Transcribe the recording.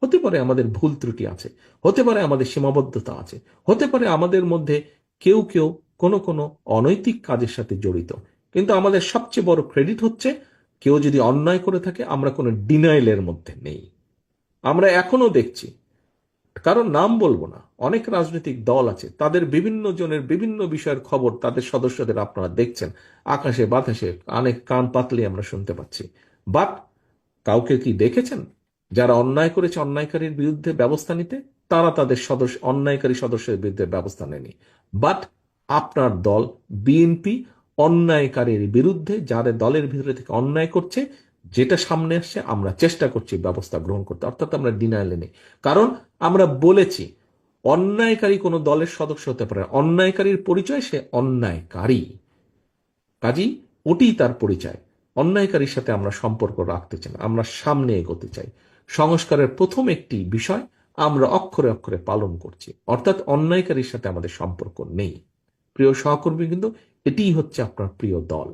হতে পারে আমাদের ভুল ত্রুটি আছে, হতে পারে আমাদের সীমাবদ্ধতা আছে, হতে পারে আমাদের মধ্যে কেউ কেউ কোনো কোনো অনৈতিক কাজের সাথে জড়িত। কিন্তু আমাদের সবচেয়ে বড় ক্রেডিট হচ্ছে, কেউ যদি অন্যায় করে থাকে আমরা কোনো ডিনাইলের মধ্যে নেই। আমরা এখনো দেখছি, কারণ নাম বলবো না, অনেক রাজনৈতিক দল আছে, তাদের বিভিন্ন জনের বিভিন্ন বিষয়ের খবর তাদের সদস্যদের আপনারা দেখছেন, আকাশে বাতাসে অনেক কান পাতলে আমরা শুনতে পাচ্ছি। বাট কাউকে কি দেখেছেন যারা অন্যায় করেছে অন্যায়কারীর বিরুদ্ধে ব্যবস্থা নিতে? তারা তাদের সদস্য অন্যায়কারী সদস্যের বিরুদ্ধে ব্যবস্থা নেয়নি। বাট আপনার দল বিএনপি অন্যায়কারীর বিরুদ্ধে, যাদের দলের ভিতরে থেকে অন্যায় করছে, যেটা সামনে আসছে আমরা চেষ্টা করছি ব্যবস্থা গ্রহণ করতে, অর্থাৎ আমরা ডিনায়ালে নেই। কারণ আমরা বলেছি, অন্যায়কারী কোনো দলের সদস্য হতে পারে, অন্যায়কারীর পরিচয় সে অন্যায়কারী, কাজেই ওটি তার পরিচয়। অন্যায়কারীর সাথে আমরা সম্পর্ক রাখতে চাই না, আমরা সামনে এগোতে চাই। সংস্কারের প্রথম একটি বিষয় আমরা অক্ষরে অক্ষরে পালন করছি, অর্থাৎ অন্যায়কারীর সাথে আমাদের সম্পর্ক নেই। প্রিয় সহকর্মী, কিন্তু এটিই হচ্ছে আপনার প্রিয় দল।